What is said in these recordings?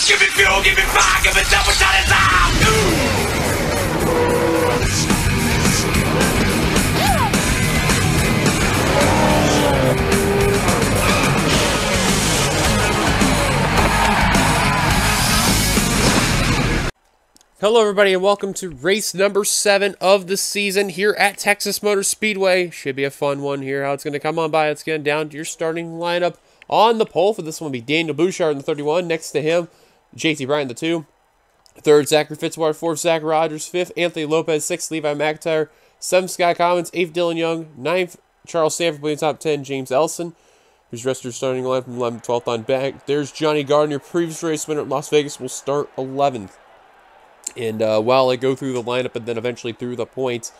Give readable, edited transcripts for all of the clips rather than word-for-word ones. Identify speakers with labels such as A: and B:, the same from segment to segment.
A: Give me fuel, give me fire, give me double shot of time.
B: Hello everybody and welcome to race number 7 of the season here at Texas Motor Speedway. Should be a fun one here. How it's going to come on by, it's getting down to your starting lineup. On the pole for this one will be Daniel Bouchard in the 31. Next to him, JT Bryant in the 2. Third, Zachary Fitzwater. Fourth, Zach Rogers. Fifth, Anthony Lopez. Sixth, Levi McIntyre. Seventh, Sky Commons. Eighth, Dylan Young. Ninth, Charles Sanford playing top 10, James Elson, who's rest of your starting line from 11th, 12th on back. There's Johnny Gardner, previous race winner at Las Vegas, will start 11th. And while I go through the lineup and then eventually through the points,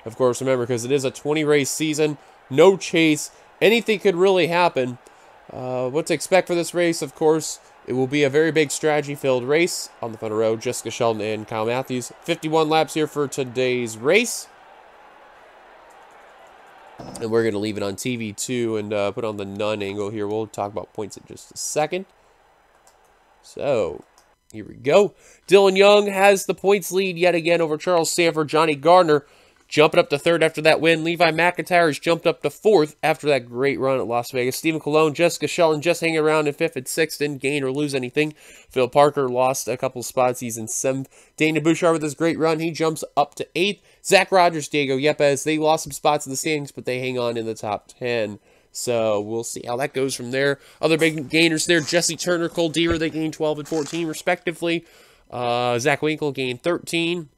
B: of course, remember, because it is a 20-race season, no chase, anything could really happen. What to expect for this race, of course, it will be a very big strategy-filled race on the front row. Jessica Sheldon and Kyle Matthews. 51 laps here for today's race. And we're going to leave it on TV too and put on the none angle here. We'll talk about points in just a second. So, here we go. Dylan Young has the points lead yet again over Charles Sanford. Johnny Gardner jumping up to 3rd after that win. Levi McIntyre has jumped up to 4th after that great run at Las Vegas. Stephen Colon, Jessica Sheldon just hanging around in 5th and 6th. Didn't gain or lose anything. Phil Parker lost a couple spots. He's in 7th. Daniel Bouchard with his great run. He jumps up to 8th. Zach Rogers, Diego Yepes, they lost some spots in the standings, but they hang on in the top 10. So we'll see how that goes from there. Other big gainers there, Jesse Turner, Cole Deaver, they gained 12 and 14 respectively. Zach Winkle gained 13.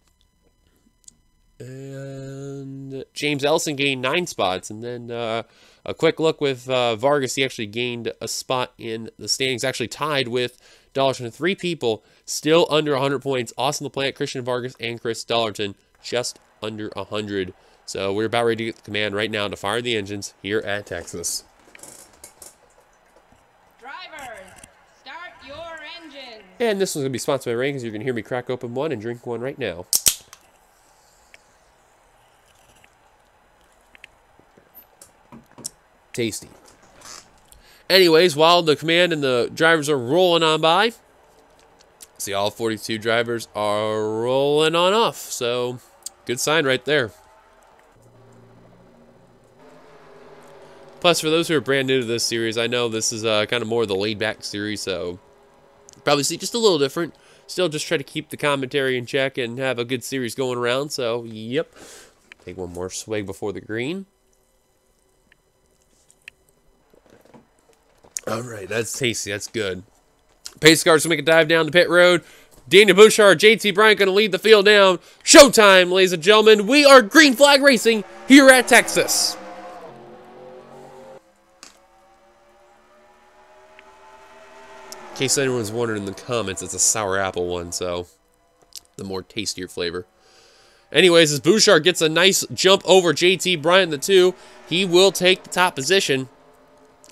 B: And James Elson gained 9 spots. And then a quick look with Vargas, he actually gained a spot in the standings, actually tied with Dollarton. 3 people still under 100 points. Austin LaPlante, Christian Vargas, and Chris Dollarton just under 100. So we're about ready to get the command right now to fire the engines here at Texas.
C: Drivers, start your engines.
B: And this one's going to be sponsored by Rain, because you're going to hear me crack open one and drink one right now. Tasty. Anyways, while the command and the drivers are rolling on by, see all 42 drivers are rolling on off. So good sign right there. Plus, for those who are brand new to this series, I know this is kind of more the laid-back series, so probably see just a little different. Still just try to keep the commentary in check and have a good series going around, so yep. Take one more swig before the green. Alright, that's tasty, that's good. Pace cars to make a dive down the pit road. Daniel Bouchard, JT Bryant going to lead the field down. Showtime, ladies and gentlemen. We are green flag racing here at Texas. In case anyone's wondering in the comments, it's a sour apple one, so the more tastier flavor. Anyways, as Bouchard gets a nice jump over JT Bryant in the 2, he will take the top position.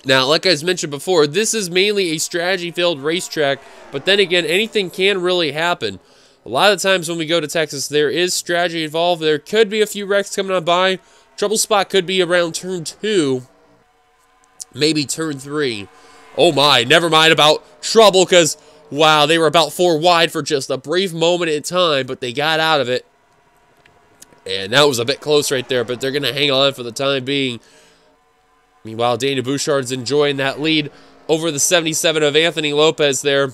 B: Now, like I mentioned before, this is mainly a strategy-filled racetrack, but then again, anything can really happen. A lot of times when we go to Texas, there is strategy involved. There could be a few wrecks coming on by. Trouble spot could be around turn 2, maybe turn 3. Oh my, never mind about trouble, because, wow, they were about 4 wide for just a brief moment in time, but they got out of it. And that was a bit close right there, but they're going to hang on for the time being. Meanwhile, Daniel Bouchard's enjoying that lead over the 77 of Anthony Lopez there.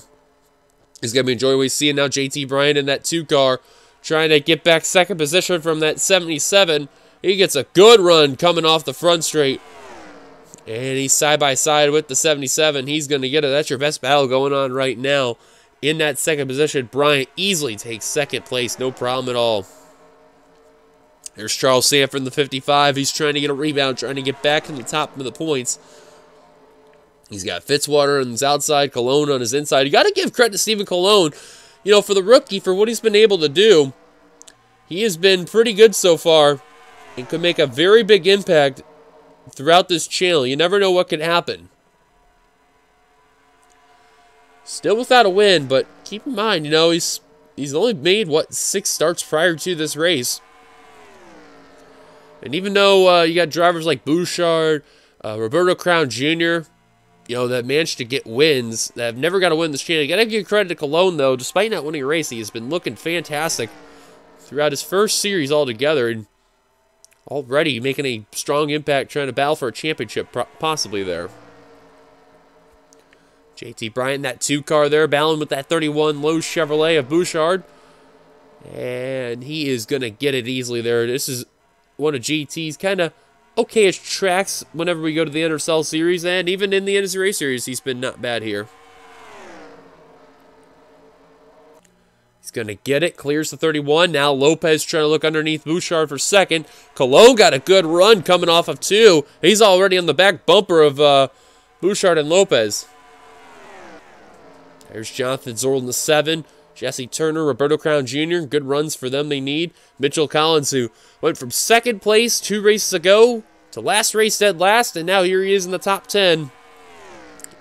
B: He's going to be enjoying what he's seeing now. JT Bryant in that 2 car, trying to get back 2nd position from that 77. He gets a good run coming off the front straight. And he's side by side with the 77. He's going to get it. That's your best battle going on right now. In that 2nd position, Bryant easily takes 2nd place. No problem at all. There's Charles Sanford in the 55. He's trying to get a rebound, trying to get back in the top of the points. He's got Fitzwater on his outside, Colon on his inside. You got to give credit to Stephen Colon. You know, for the rookie, for what he's been able to do, he has been pretty good so far and could make a very big impact throughout this channel. You never know what could happen. Still without a win, but keep in mind, you know, he's only made, what, 6 starts prior to this race. And even though you got drivers like Bouchard, Roberto Crown Jr., that managed to get wins, that have never got to win this chain. I got to give credit to Cologne, though. Despite not winning a race, he has been looking fantastic throughout his first series altogether, and already making a strong impact trying to battle for a championship, possibly there. JT Bryant, that 2 car there, battling with that 31 Lowe's Chevrolet of Bouchard. And he is going to get it easily there. This is one of GT's kind of okay-ish tracks whenever we go to the NRSL series, and even in the NNSCRA series, he's been not bad here. He's going to get it, clears the 31. Now Lopez trying to look underneath Bouchard for second. Cologne got a good run coming off of 2. He's already on the back bumper of Bouchard and Lopez. There's Jonathan Zorl in the 7. Jesse Turner, Roberto Crown Jr., good runs for them they need. Mitchell Collins, who went from second place 2 races ago to last race dead last, and now here he is in the top 10.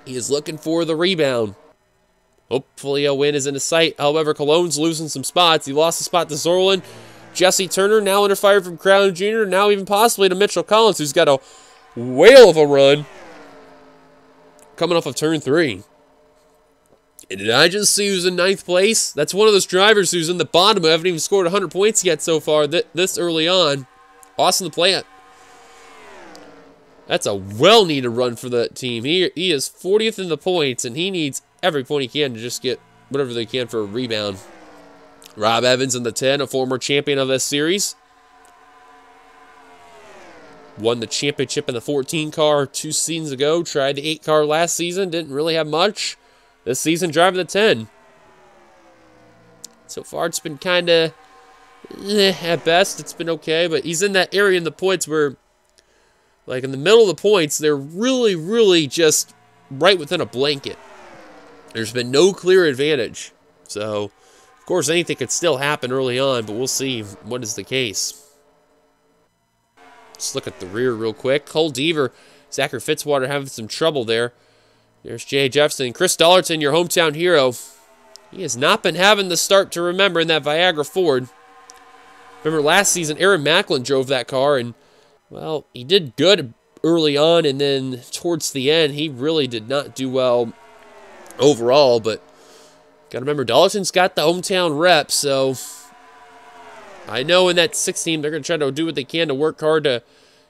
B: He is looking for the rebound. Hopefully a win is in his sight. However, Cologne's losing some spots. He lost a spot to Zorlin. Jesse Turner now under fire from Crown Jr., now even possibly to Mitchell Collins, who's got a whale of a run coming off of turn 3. And did I just see who's in 9th place? That's one of those drivers who's in the bottom who haven't even scored 100 points yet so far this early on. Austin LaPlante. That's a well-needed run for the team. He is 40th in the points, and he needs every point he can to just get whatever they can for a rebound. Rob Evans in the 10, a former champion of this series. Won the championship in the 14 car 2 seasons ago. Tried the 8 car last season. Didn't really have much. This season, driving the 10. So far, it's been kind of, at best, it's been okay. But he's in that area in the points where, like in the middle of the points, they're really, really just right within a blanket. There's been no clear advantage. So, of course, anything could still happen early on, but we'll see what is the case. Let's look at the rear real quick. Cole Deaver, Zachary Fitzwater having some trouble there. There's Jay Jefferson. Chris Dollerton, your hometown hero. He has not been having the start to remember in that Viagra Ford. Remember last season, Aaron Macklin drove that car, and, well, he did good early on, and then towards the end, he really did not do well overall, but got to remember, Dollerton's got the hometown rep, so I know in that 6 team, they're going to try to do what they can to work hard to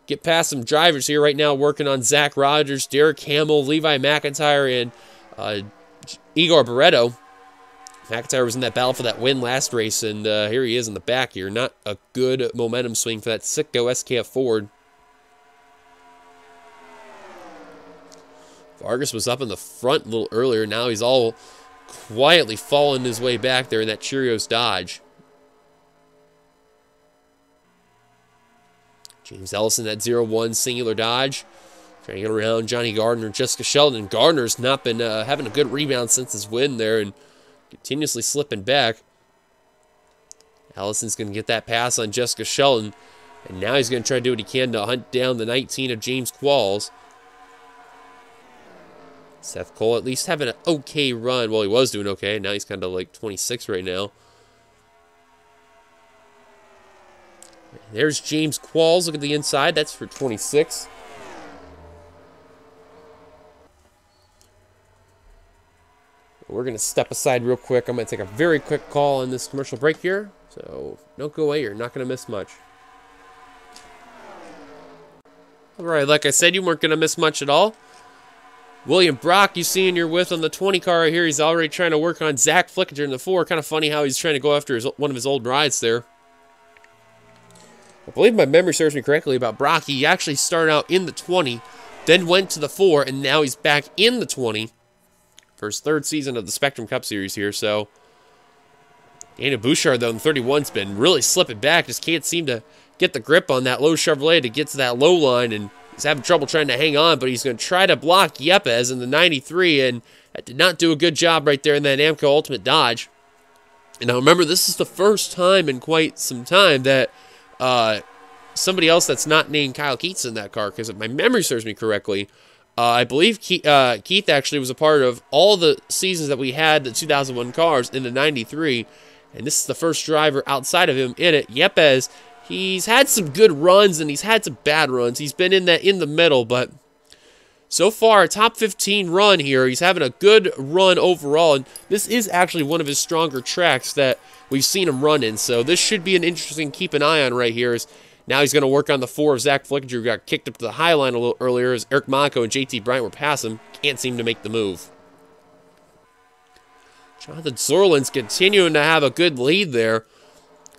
B: get past some drivers here right now, working on Zach Rogers, Derek Hamill, Levi McIntyre, and Igor Barreto. McIntyre was in that battle for that win last race, and here he is in the back here. Not a good momentum swing for that Sitco SKF Ford. Vargas was up in the front a little earlier. Now he's all quietly falling his way back there in that Cheerios Dodge. James Ellison, that 0-1 singular Dodge. Trying to get around Johnny Gardner, Jessica Sheldon. Gardner's not been having a good rebound since his win there and continuously slipping back. Ellison's going to get that pass on Jessica Sheldon. And now he's going to try to do what he can to hunt down the 19 of James Qualls. Seth Cole at least having an okay run. Well, he was doing okay. Now he's kind of like 26 right now. There's James Qualls. Look at the inside. That's for 26. We're going to step aside real quick. I'm going to take a very quick call on this commercial break here. So don't go away. You're not going to miss much. All right, like I said, you weren't going to miss much at all. William Brock, you see in your with on the 20 car right here. He's already trying to work on Zach Flickinger in the 4. Kind of funny how he's trying to go after one of his old rides there. I believe my memory serves me correctly about Brock. He actually started out in the 20, then went to the 4, and now he's back in the 20 for his 3rd season of the Spectrum Cup Series here. So, Daniel Bouchard, though, in 31's been really slipping back. Just can't seem to get the grip on that low Chevrolet to get to that low line, and he's having trouble trying to hang on, but he's going to try to block Yepes in the 93, and that did not do a good job right there in that Amco Ultimate Dodge. And now remember, this is the first time in quite some time that somebody else that's not named Kyle Keats in that car, because if my memory serves me correctly, I believe Keith actually was a part of all the seasons that we had the 2001 cars in the 93, and this is the first driver outside of him in it. Yepes, he's had some good runs and he's had some bad runs. He's been in the middle, but So far, a top 15 run here. He's having a good run overall, and this is actually one of his stronger tracks that we've seen him run in. So this should be an interesting keep an eye on right here. Now he's going to work on the 4 of Zach Flickinger, who got kicked up to the high line a little earlier as Eric Monaco and JT Bryant were past him. Can't seem to make the move. Jonathan Zorlin's continuing to have a good lead there.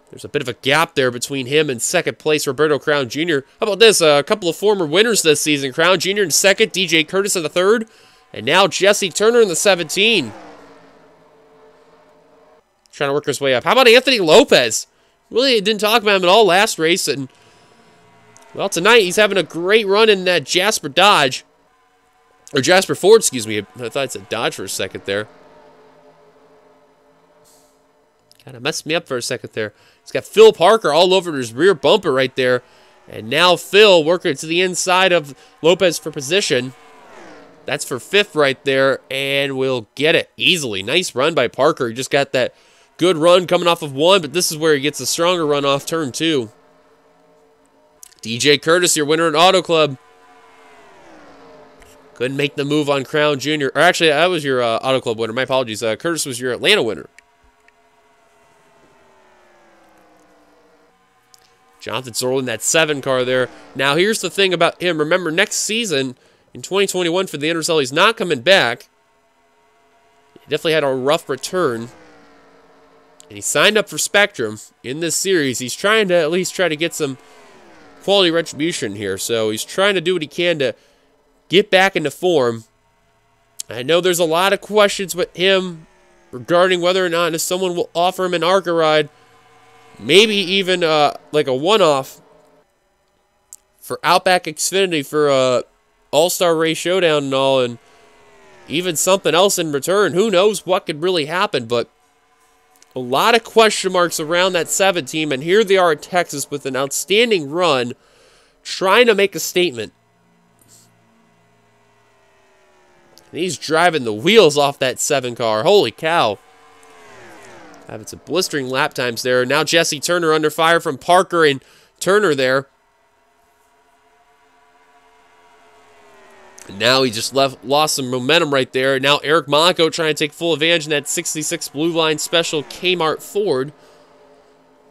B: There's a bit of a gap there between him and second place Roberto Crown Jr. How about this? A couple of former winners this season. Crown Jr. in second, DJ Curtis in the third, and now Jesse Turner in the 17. Trying to work his way up. How about Anthony Lopez? Really didn't talk about him at all last race, and well, tonight he's having a great run in that Jasper Dodge. Or Jasper Ford, excuse me. I thought it said Dodge for a second there. Kind of messed me up for a second there. He's got Phil Parker all over his rear bumper right there. And now Phil working to the inside of Lopez for position. That's for 5th right there, and we'll get it easily. Nice run by Parker. He just got that good run coming off of 1, but this is where he gets a stronger run off turn 2. DJ Curtis, your winner at Auto Club. Couldn't make the move on Crown Jr. Or actually, that was your Auto Club winner. My apologies. Curtis was your Atlanta winner. Jonathan Zorlin, that 7 car there. Now, here's the thing about him. Remember, next season, in 2021 for the NRSL, he's not coming back. He definitely had a rough return. And he signed up for Spectrum in this series. He's trying to at least try to get some quality retribution here. So he's trying to do what he can to get back into form. I know there's a lot of questions with him regarding whether or not if someone will offer him an ARCA ride. Maybe even like a one-off for Outback Xfinity for All-Star Race Showdown and all, and even something else in return. Who knows what could really happen, but a lot of question marks around that 7 team, and here they are at Texas with an outstanding run, trying to make a statement. And he's driving the wheels off that 7 car. Holy cow. Having some blistering lap times there. Now Jesse Turner under fire from Parker and Turner there. And now he just lost some momentum right there. Now Eric Monaco trying to take full advantage in that 66 Blue Line Special Kmart Ford.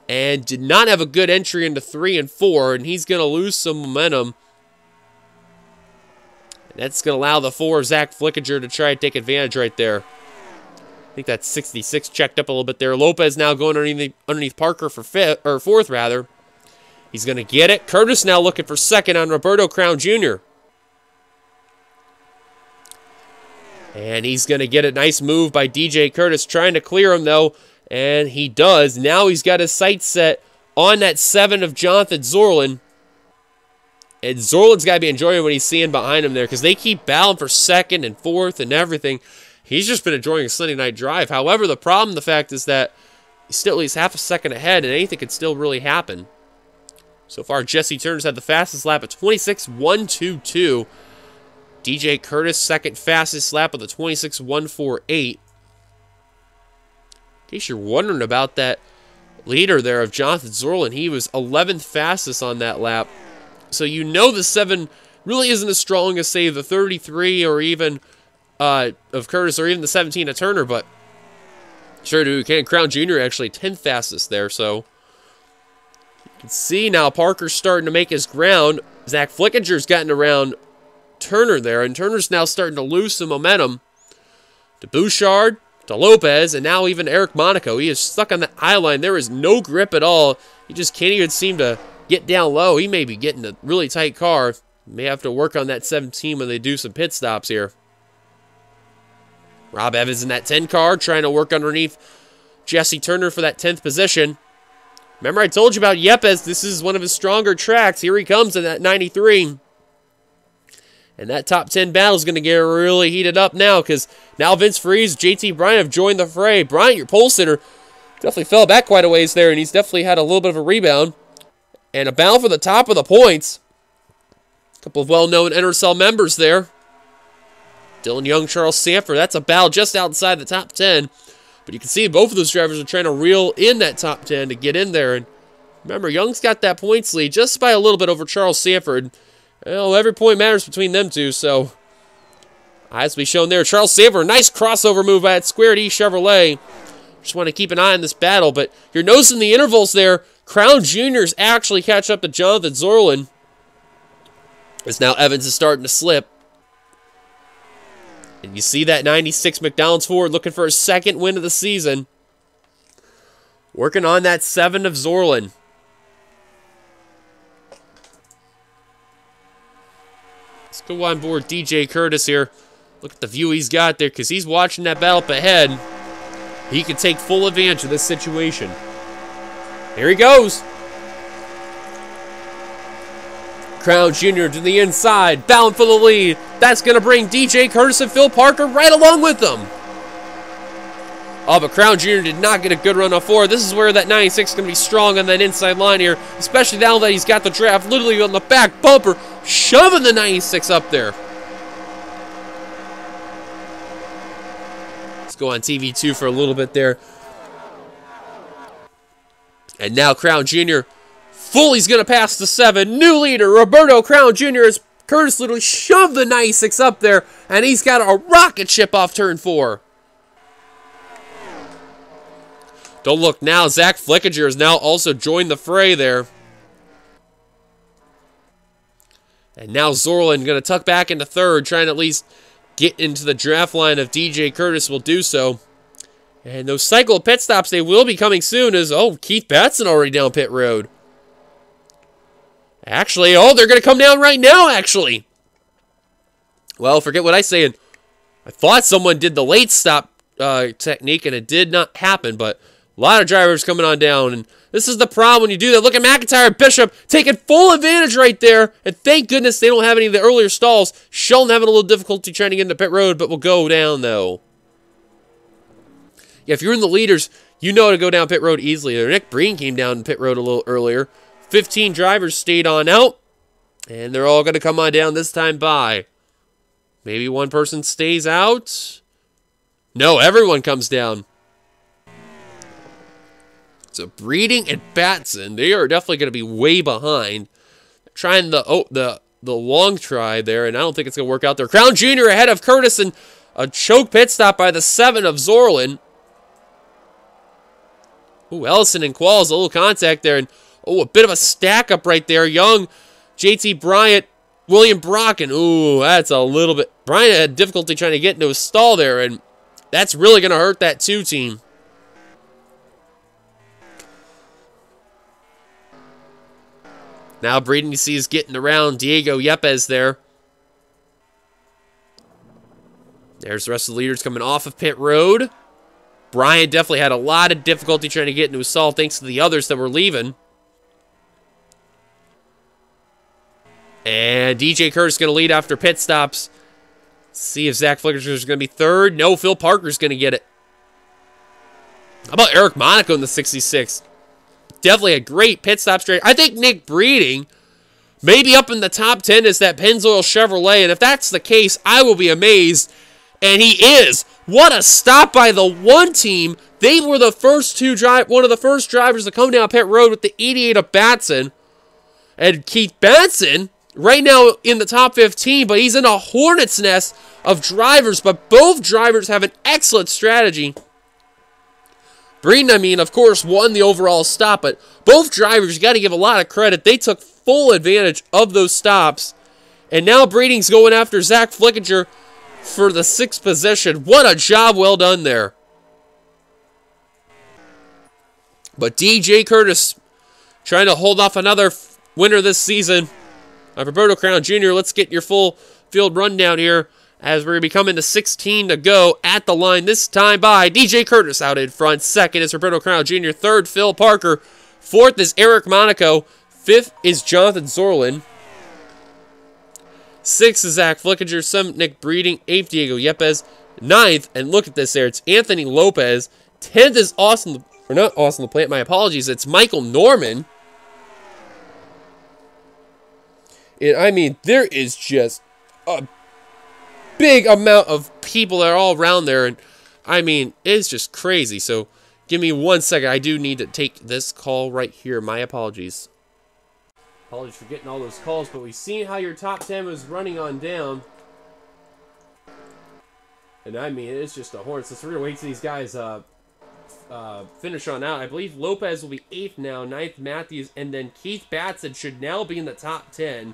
B: And did not have a good entry into 3 and 4. And he's going to lose some momentum. And that's going to allow the 4 of Zach Flickinger to try to take advantage right there. I think that 66 checked up a little bit there. Lopez now going underneath Parker for 4th rather. He's going to get it. Curtis now looking for 2nd on Roberto Crown Jr. And he's going to get a nice move by DJ Curtis, trying to clear him though, and he does. Now he's got his sights set on that 7 of Jonathan Zorlin. And Zorlin's got to be enjoying what he's seeing behind him there, because they keep battling for 2nd and 4th and everything. He's just been enjoying a Sunday night drive. However, the fact is that he's still at least half a second ahead, and anything could still really happen. So far, Jesse Turner's had the fastest lap at 26.122. DJ Curtis, 2nd fastest lap of the 26.148. In case you're wondering about that leader there of Jonathan Zorlin, he was 11th fastest on that lap. So you know the 7 really isn't as strong as, say, the 33 or even of Curtis, or even the 17 of Turner, but sure do can. Crown Jr. actually 10th fastest there, so you can see now Parker's starting to make his ground. Zach Flickinger's gotten around Turner there, and Turner's now starting to lose some momentum to Bouchard, to Lopez, and now even Eric Monaco. He is stuck on the eye line. There is no grip at all. He just can't even seem to get down low. He may be getting a really tight car. May have to work on that 17 when they do some pit stops here. Rob Evans in that 10 car, trying to work underneath Jesse Turner for that 10th position. Remember I told you about Yepes. This is one of his stronger tracks. Here he comes in that 93. And that top 10 battle is going to get really heated up now, because now Vince Freeze, JT Bryant have joined the fray. Bryant, your pole sitter, definitely fell back quite a ways there, and he's definitely had a little bit of a rebound. And a battle for the top of the points. A couple of well-known NRSL members there. Dylan Young, Charles Sanford. That's a battle just outside the top 10. But you can see both of those drivers are trying to reel in that top 10 to get in there. And remember, Young's got that points lead just by a little bit over Charles Sanford. Well, every point matters between them two, so As we shown there, Charles Saver, nice crossover move at Square D Chevrolet. Just want to keep an eye on this battle, but you're noticing the intervals there. Crown Juniors actually catch up to Jonathan Zorlin. As now Evans is starting to slip. And you see that 96 McDonald's Ford looking for a second win of the season. Working on that 7 of Zorlin. Let's go on board DJ Curtis here. Look at the view he's got there because he's watching that battle up ahead. He can take full advantage of this situation. Here he goes. Crown Jr. to the inside, bound for the lead. That's going to bring DJ Curtis and Phil Parker right along with them. Oh, but Crown Jr. did not get a good run off forward. This is where that 96 is going to be strong on that inside line here, especially now that he's got the draft literally on the back bumper, shoving the 96 up there. Let's go on TV2 for a little bit there. And now Crown Jr. Fully's going to pass the 7. New leader, Roberto Crown Jr. as Curtis literally shoved the 96 up there, and he's got a rocket ship off turn 4. Don't look now, Zach Flickinger has now also joined the fray there. And now Zorlin going to tuck back into 3rd, trying to at least get into the draft line of DJ Curtis will do so. And those cycle pit stops, they will be coming soon as, oh, Keith Batson already down pit road. Actually, oh, they're going to come down right now, actually. Well, forget what I said. I thought someone did the late stop technique, and it did not happen, but a lot of drivers coming on down, and this is the problem when you do that. Look at McIntyre and Bishop taking full advantage right there, and thank goodness they don't have any of the earlier stalls. Sheldon having a little difficulty trying to get into pit road, but will go down, though. Yeah, if you're in the leaders, you know how to go down pit road easily. Nick Breen came down pit road a little earlier. 15 drivers stayed on out, and they're all going to come on down this time by. Maybe one person stays out. No, everyone comes down. So Breeding and Batson, they are definitely going to be way behind. Trying the long try there, and I don't think it's going to work out there. Crown Jr. ahead of Curtis, and a choke pit stop by the 7 of Zorlin. Ooh, Ellison and Qualls, a little contact there, and oh, a bit of a stack up right there. Young, JT Bryant, William Brocken. Ooh, that's a little bit. Bryant had difficulty trying to get into a stall there, and that's really going to hurt that 2 team. Now Breeden, you see, is getting around Diego Yepes there. There's the rest of the leaders coming off of pit road. Bryant definitely had a lot of difficulty trying to get into a stall thanks to the others that were leaving. And DJ Curtis is going to lead after pit stops. See if Zach Flickinger is going to be 3rd. No, Phil Parker's going to get it. How about Eric Monaco in the 66? Definitely a great pit stop straight. I think Nick Breeding may be up in the top 10 as that Pennzoil Chevrolet. And if that's the case, I will be amazed. And he is. What a stop by the 1 team. They were the first one of the first drivers to come down pit road with the 88 of Batson. And Keith Batson, right now in the top 15, but he's in a hornet's nest of drivers. But both drivers have an excellent strategy. Breeden, I mean, of course, won the overall stop, but both drivers, you got to give a lot of credit. They took full advantage of those stops. And now Breeding's going after Zach Flickinger for the 6th position. What a job well done there. But DJ Curtis trying to hold off another winner this season. Roberto Crown Jr., let's get your full field rundown here as we're going to be coming to 16 to go at the line. This time by DJ Curtis out in front. 2nd is Roberto Crown Jr. 3rd, Phil Parker. 4th is Eric Monaco. 5th is Jonathan Zorlin. 6th is Zach Flickinger. 7th, Nick Breeding. 8th, Diego Yepes. 9th, and look at this there, it's Anthony Lopez. 10th is Austin, or not Austin LaPlante, my apologies, it's Michael Norman. And I mean, there is just a big amount of people that are all around there, and I mean, it's just crazy. So give me 1 second. I do need to take this call right here. My apologies. Apologies for getting all those calls, but we've seen how your top 10 was running on down. And I mean, it's just a horse. So we're going to wait till these guys finish on out. I believe Lopez will be 8th now, 9th Matthews, and then Keith Batson should now be in the top 10.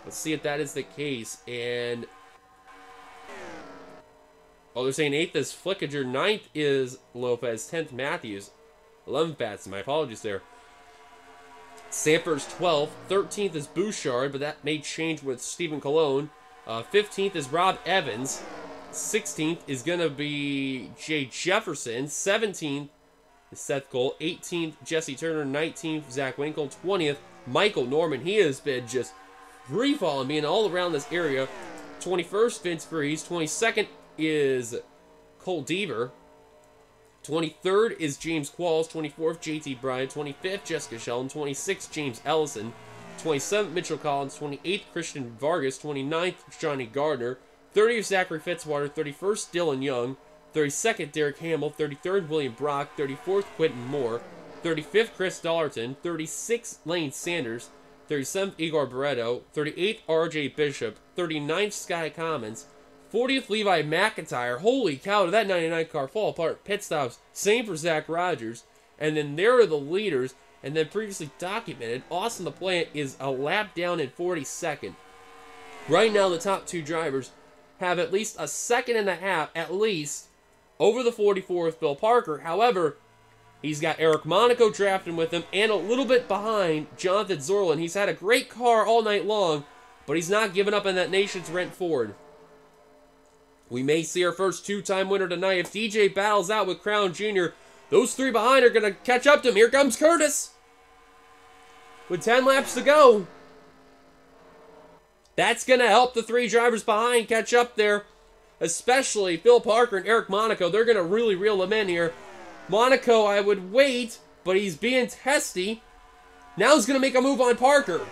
B: Let's see if that is the case. And oh, they're saying 8th is Flickinger, 9th is Lopez, 10th Matthews, 11th Batson. My apologies there. Sanford's 12th, 13th is Bouchard, but that may change with Stephen Colon. 15th is Rob Evans. 16th is going to be Jay Jefferson. 17th is Seth Cole. 18th, Jesse Turner. 19th, Zach Winkle. 20th, Michael Norman. He has been just free-falling, being all around this area. 21st, Vince Freeze. 22nd is Cole Deaver. 23rd is James Qualls. 24th, JT Bryant. 25th, Jessica Sheldon. 26th, James Ellison. 27th, Mitchell Collins. 28th, Christian Vargas. 29th, Johnny Gardner. 30th, Zachary Fitzwater. 31st, Dylan Young. 32nd, Derek Hamill. 33rd, William Brock. 34th, Quentin Moore. 35th, Chris Dollarton. 36th, Lane Sanders. 37th, Igor Barreto. 38th, RJ Bishop. 39th, Sky Commons. 40th, Levi McIntyre. Holy cow, did that 99 car fall apart. Pit stops. Same for Zach Rogers. And then there are the leaders. And then previously documented, Austin LaPlante is a lap down in 42nd. Right now, the top 2 drivers have at least a second and a half, at least, over the 44th, Phil Parker. However, he's got Eric Monaco drafting with him and a little bit behind Jonathan Zorlin. He's had a great car all night long, but he's not giving up on that Nation's Rent Ford. We may see our first 2-time winner tonight. If DJ battles out with Crown Jr., those 3 behind are going to catch up to him. Here comes Curtis with 10 laps to go. That's going to help the 3 drivers behind catch up there, especially Phil Parker and Eric Monaco. They're going to really reel them in here. Monaco, I would wait, but he's being testy. Now he's going to make a move on Parker.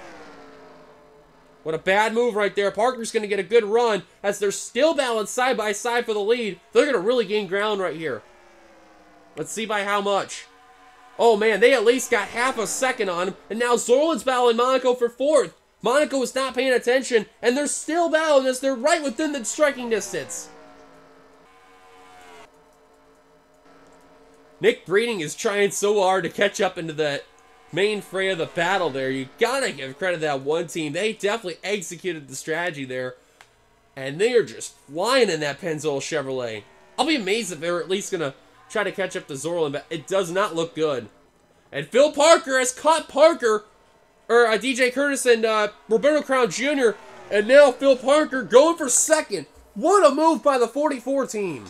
B: What a bad move right there. Parker's going to get a good run as they're still balanced side by side for the lead. They're going to really gain ground right here. Let's see by how much. Oh man, they at least got half a second on him, and now Zorlin's battling Monaco for 4th. Monaco is not paying attention, and they're still battling as they're right within the striking distance. Nick Breeding is trying so hard to catch up into the main fray of the battle there. You gotta give credit to that one team. They definitely executed the strategy there, and they are just flying in that Pennzoil Chevrolet. I'll be amazed if they're at least gonna try to catch up to Zorlin, but it does not look good. And Phil Parker has caught Parker, or DJ Curtis and Roberto Crown Jr., and now Phil Parker going for 2nd. What a move by the 44 team.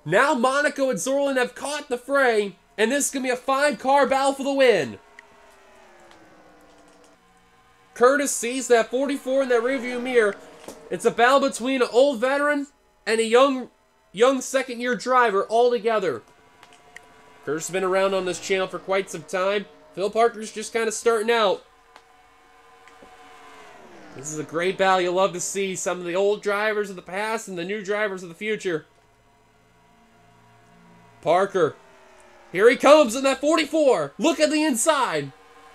B: Now Monaco and Zorlin have caught the fray, and this is going to be a 5-car battle for the win. Curtis sees that 44 in that rearview mirror. It's a battle between an old veteran and a young second-year driver all together. Curtis has been around on this channel for quite some time. Phil Parker's just kind of starting out. This is a great battle. You love to see some of the old drivers of the past and the new drivers of the future. Parker. Here he comes in that 44. Look at the inside.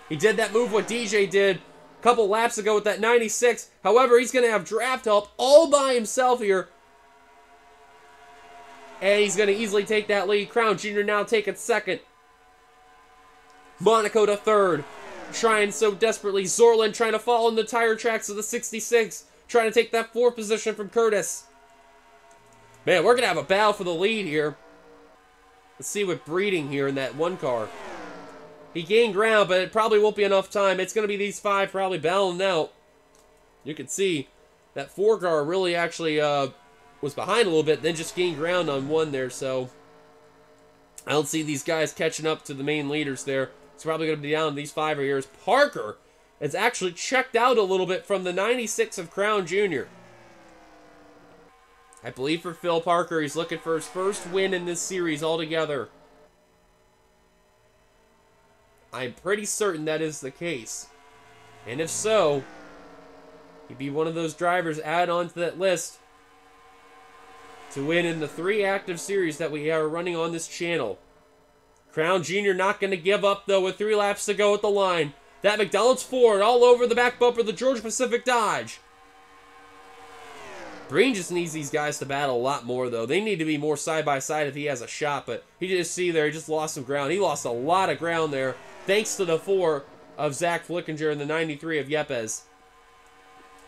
B: He did that move what DJ did a couple laps ago with that 96. However, he's going to have draft help all by himself here. And he's going to easily take that lead. Crown Jr. now taking 2nd. Monaco to 3rd. Trying so desperately. Zorlin trying to follow in the tire tracks of the 66. Trying to take that 4th position from Curtis. Man, we're going to have a battle for the lead here. Let's see what Breeding here in that 1 car. He gained ground, but it probably won't be enough time. It's going to be these 5 probably battling out. You can see that 4 car really actually was behind a little bit, then just gained ground on 1 there, so I don't see these guys catching up to the main leaders there. It's probably going to be down to these 5 here. Parker has actually checked out a little bit from the 96 of Crown Jr. I believe for Phil Parker, he's looking for his first win in this series altogether. I'm pretty certain that is the case. And if so, he'd be one of those drivers added onto that list to win in the 3 active series that we are running on this channel. Crown Jr. not going to give up, though, with 3 laps to go at the line. That McDonald's Ford all over the back bumper of the Georgia Pacific Dodge. Breen just needs these guys to battle a lot more, though. They need to be more side-by-side if he has a shot, but he just see there, he just lost some ground. He lost a lot of ground there, thanks to the 4 of Zach Flickinger and the 93 of Yepes.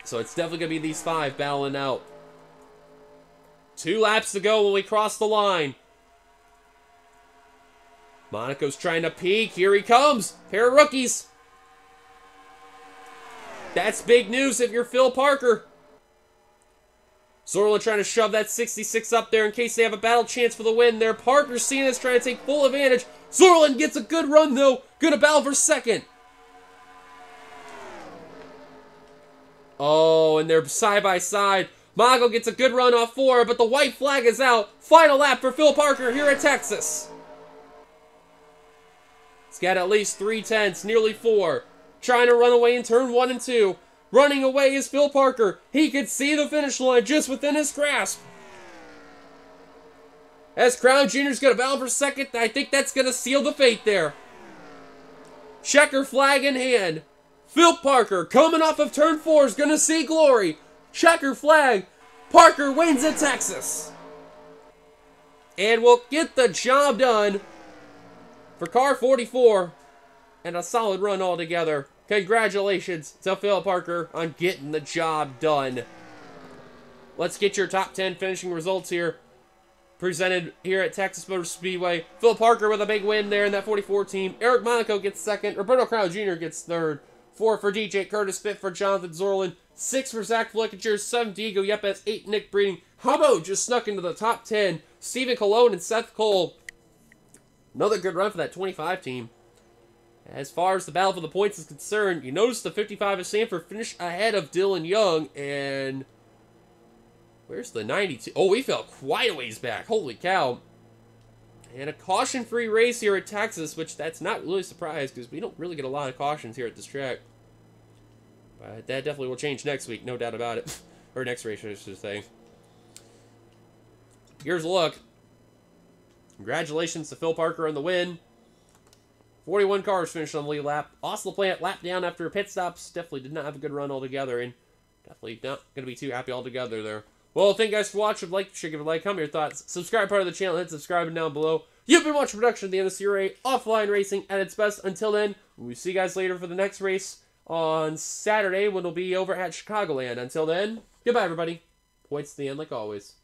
B: So it's definitely going to be these 5 battling out. 2 laps to go when we cross the line. Monaco's trying to peek. Here he comes. Pair of rookies. That's big news if you're Phil Parker. Zorla trying to shove that 66 up there in case they have a battle chance for the win there. Parker seeing this, trying to take full advantage. Zorlin gets a good run, though. Gonna battle for second. Oh, and they're side by side. Mago gets a good run off 4, but the white flag is out. Final lap for Phil Parker here at Texas. He's got at least 3 tenths, nearly 4. Trying to run away in turn 1 and 2. Running away is Phil Parker. He could see the finish line just within his grasp. As Crown Jr.'s going to battle for second, I think that's going to seal the fate there. Checker flag in hand. Phil Parker, coming off of turn 4, is going to see glory. Checker flag. Parker wins at Texas. And we'll get the job done for car 44. And a solid run altogether. Congratulations to Phil Parker on getting the job done. Let's get your top 10 finishing results here. Presented here at Texas Motor Speedway. Phil Parker with a big win there in that 44 team. Eric Monaco gets second. Roberto Crown Jr. gets third. 4 for DJ Curtis. 5th for Jonathan Zorlin. 6 for Zach Flickinger. 7 Diego Yepes. 8 Nick Breeding. Hubbo just snuck into the top 10. Stephen Colon and Seth Cole. Another good run for that 25 team. As far as the battle for the points is concerned, you notice the 55 of Sanford finished ahead of Dylan Young, and where's the 92? Oh, we fell quite a ways back. Holy cow. And a caution-free race here at Texas, which that's not really a surprise because we don't really get a lot of cautions here at this track. But that definitely will change next week, no doubt about it. Or next race, I should say. Here's a look. Congratulations to Phil Parker on the win. 41 cars finished on the lead lap. Austin LaPlante lap down after pit stops. Definitely did not have a good run altogether, and definitely not going to be too happy altogether there. Well, thank you guys for watching. Like, share, give a like, comment your thoughts. Subscribe part of the channel, hit subscribe down below. You've been watching production of the NNSCRA offline racing at its best. Until then, we'll see you guys later for the next race on Saturday when it'll be over at Chicagoland. Until then, goodbye, everybody. Points to the end like always.